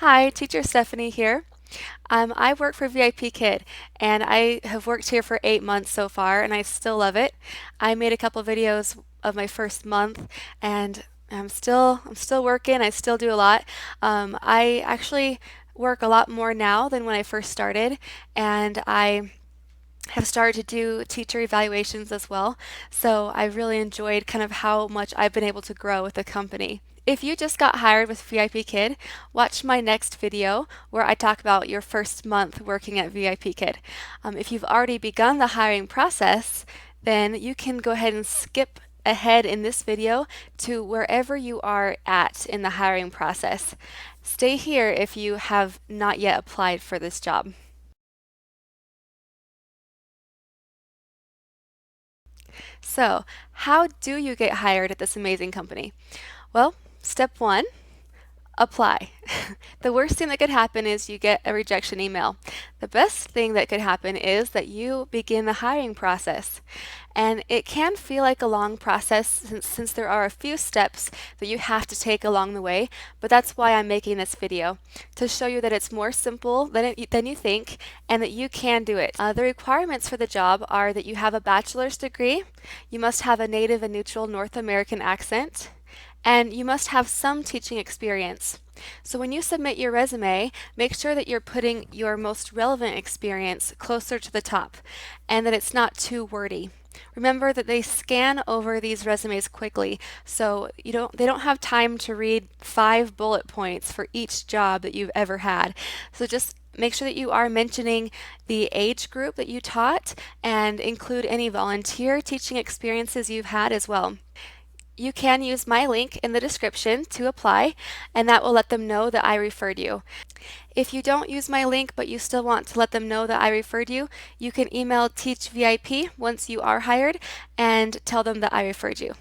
Hi, Teacher Stephanie here. I work for VIP KID, and I have worked here for 8 months so far, and I still love it. I made a couple videos of my first month, and I'm still working. I still do a lot. I actually work a lot more now than when I first started, and I have started to do teacher evaluations as well. So I really enjoyed kind of how much I've been able to grow with the company. If you just got hired with VIPKID, watch my next video where I talk about your first month working at VIPKID. If you've already begun the hiring process, then you can go ahead and skip ahead in this video to wherever you are at in the hiring process. Stay here if you have not yet applied for this job. So, how do you get hired at this amazing company? Well, step one, apply. The worst thing that could happen is you get a rejection email. The best thing that could happen is that you begin the hiring process. And it can feel like a long process since there are a few steps that you have to take along the way, but that's why I'm making this video, to show you that it's more simple than you think and that you can do it. The requirements for the job are that you have a bachelor's degree, you must have a native and neutral North American accent, and you must have some teaching experience. So when you submit your resume, make sure that you're putting your most relevant experience closer to the top and that it's not too wordy. Remember that they scan over these resumes quickly, so they don't have time to read 5 bullet points for each job that you've ever had. So just make sure that you are mentioning the age group that you taught and include any volunteer teaching experiences you've had as well. You can use my link in the description to apply, and that will let them know that I referred you. If you don't use my link but you still want to let them know that I referred you, you can email TeachVIP once you are hired and tell them that I referred you.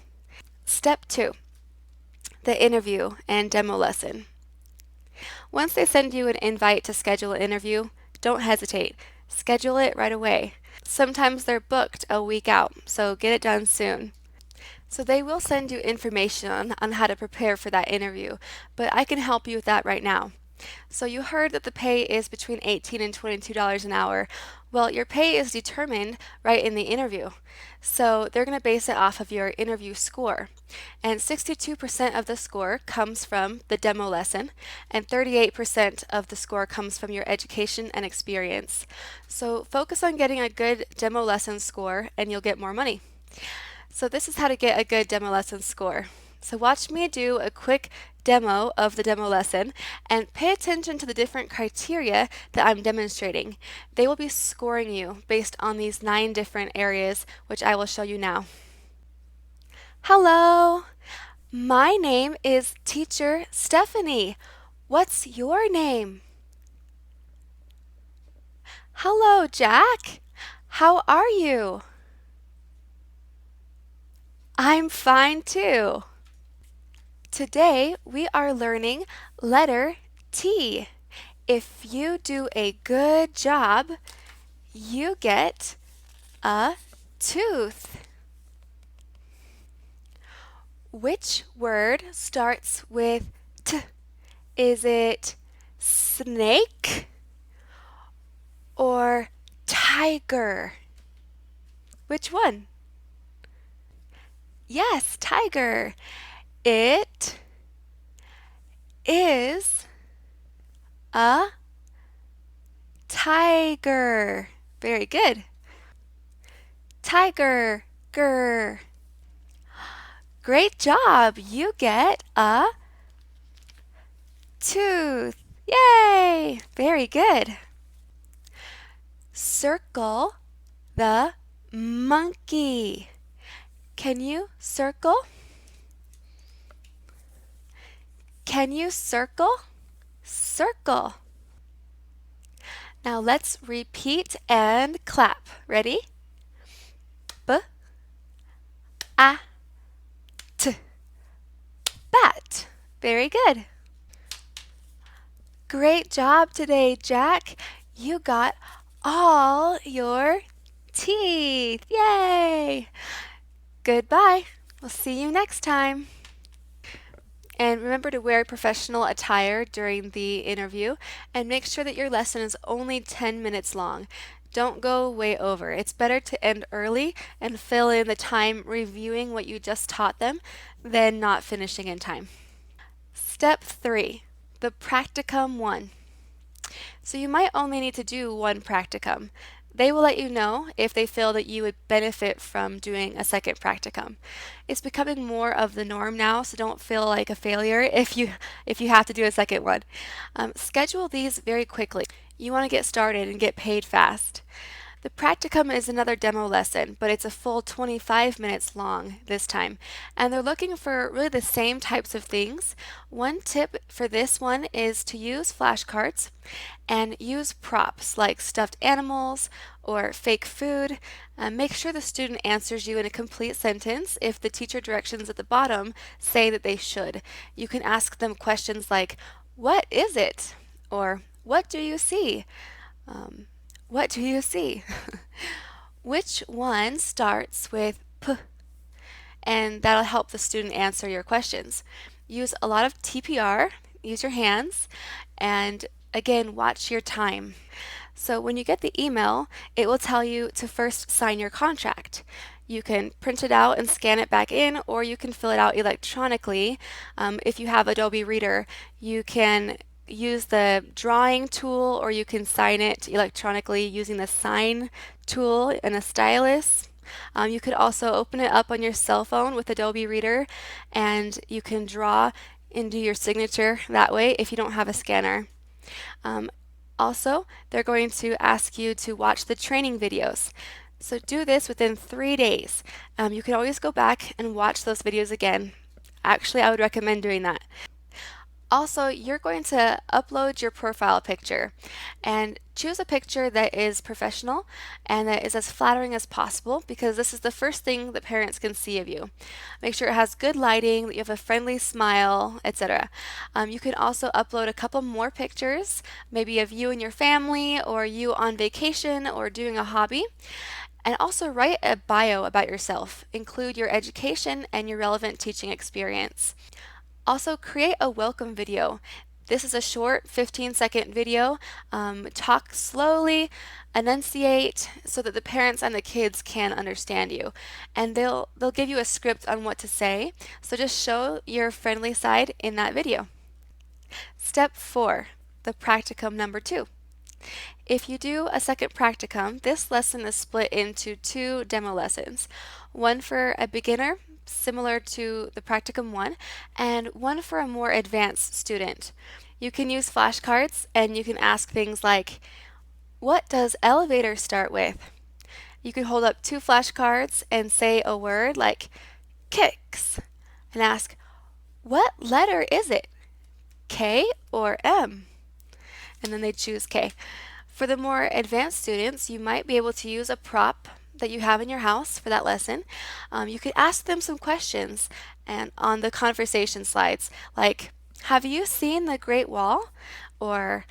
Step 2, the interview and demo lesson. Once they send you an invite to schedule an interview, don't hesitate. Schedule it right away. Sometimes they're booked a week out, so get it done soon. So they will send you information on how to prepare for that interview, but I can help you with that right now. So you heard that the pay is between $18 and $22 an hour. Well, your pay is determined right in the interview. So they're going to base it off of your interview score. And 62% of the score comes from the demo lesson, and 38% of the score comes from your education and experience. So focus on getting a good demo lesson score and you'll get more money. So this is how to get a good demo lesson score. So watch me do a quick demo of the demo lesson and pay attention to the different criteria that I'm demonstrating. They will be scoring you based on these 9 different areas, which I will show you now. Hello, my name is Teacher Stephanie. What's your name? Hello, Jack. How are you? I'm fine too. Today we are learning letter T. If you do a good job, you get a tooth. Which word starts with T? Is it snake or tiger? Which one? Yes, tiger. It is a tiger. Very good. Tiger, grr. Great job. You get a tooth. Yay! Very good. Circle the monkey. Can you circle? Can you circle? Circle. Now let's repeat and clap. Ready? B, a, t. Bat. Very good. Great job today, Jack. You got all your teeth. Yay! Goodbye. We'll see you next time. And remember to wear professional attire during the interview and make sure that your lesson is only 10 minutes long. Don't go way over. It's better to end early and fill in the time reviewing what you just taught them than not finishing in time. Step 3, the Practicum 1. So you might only need to do one practicum. They will let you know if they feel that you would benefit from doing a second practicum. It's becoming more of the norm now, so don't feel like a failure if you have to do a second one. Schedule these very quickly. You want to get started and get paid fast. The practicum is another demo lesson, but it's a full 25 minutes long this time, and they're looking for really the same types of things. One tip for this one is to use flashcards and use props like stuffed animals or fake food. Make sure the student answers you in a complete sentence if the teacher directions at the bottom say that they should. You can ask them questions like, "What is it?" or "What do you see?" What do you see? Which one starts with P? And that'll help the student answer your questions. Use a lot of TPR, use your hands, and again, watch your time. So when you get the email, it will tell you to first sign your contract. You can print it out and scan it back in, or you can fill it out electronically. If you have Adobe Reader, you can use the drawing tool, or you can sign it electronically using the sign tool and a stylus. You could also open it up on your cell phone with Adobe Reader, and you can draw into your signature that way if you don't have a scanner. Also, they're going to ask you to watch the training videos. So do this within 3 days. You can always go back and watch those videos again. Actually, I would recommend doing that. Also, you're going to upload your profile picture and choose a picture that is professional and that is as flattering as possible, because this is the first thing that parents can see of you. Make sure it has good lighting, that you have a friendly smile, etc. You can also upload a couple more pictures, maybe of you and your family, or you on vacation or doing a hobby. And also write a bio about yourself. Include your education and your relevant teaching experience. Also, create a welcome video. This is a short 15-second video. Talk slowly, enunciate so that the parents and the kids can understand you. And they'll give you a script on what to say. So just show your friendly side in that video. Step 4, the practicum number 2. If you do a second practicum, this lesson is split into 2 demo lessons. One for a beginner, similar to the Practicum 1, and one for a more advanced student. You can use flashcards and you can ask things like, "What does elevator start with?" You can hold up 2 flashcards and say a word like kicks and ask, "What letter is it? K or M?" And then they choose K. For the more advanced students, you might be able to use a prop that you have in your house for that lesson. You could ask them some questions and on the conversation slides, like, "Have you seen the Great Wall?" Or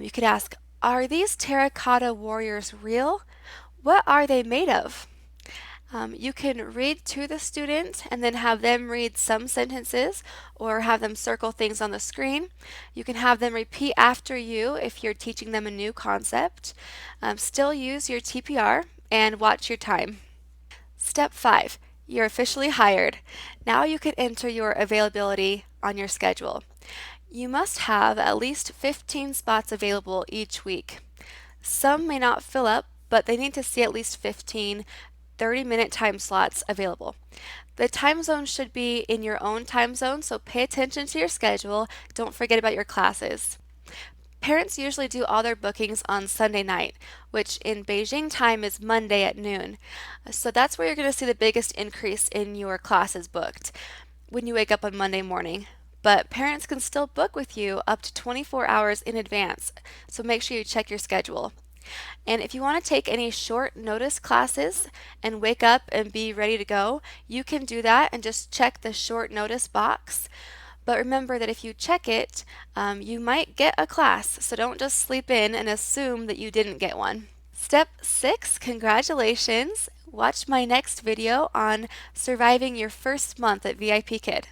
you could ask, "Are these terracotta warriors real? What are they made of?" You can read to the student and then have them read some sentences or have them circle things on the screen. You can have them repeat after you if you're teaching them a new concept. Still use your TPR and watch your time. Step 5, you're officially hired. Now you can enter your availability on your schedule. You must have at least 15 spots available each week. Some may not fill up, but they need to see at least 15 30-minute time slots available. The time zone should be in your own time zone, so pay attention to your schedule. Don't forget about your classes. Parents usually do all their bookings on Sunday night, which in Beijing time is Monday at noon. So that's where you're going to see the biggest increase in your classes booked when you wake up on Monday morning. But parents can still book with you up to 24 hours in advance, so make sure you check your schedule. And if you want to take any short notice classes and wake up and be ready to go, you can do that and just check the short notice box. But remember that if you check it, you might get a class, so don't just sleep in and assume that you didn't get one. Step 6, congratulations! Watch my next video on surviving your first month at VIPKID.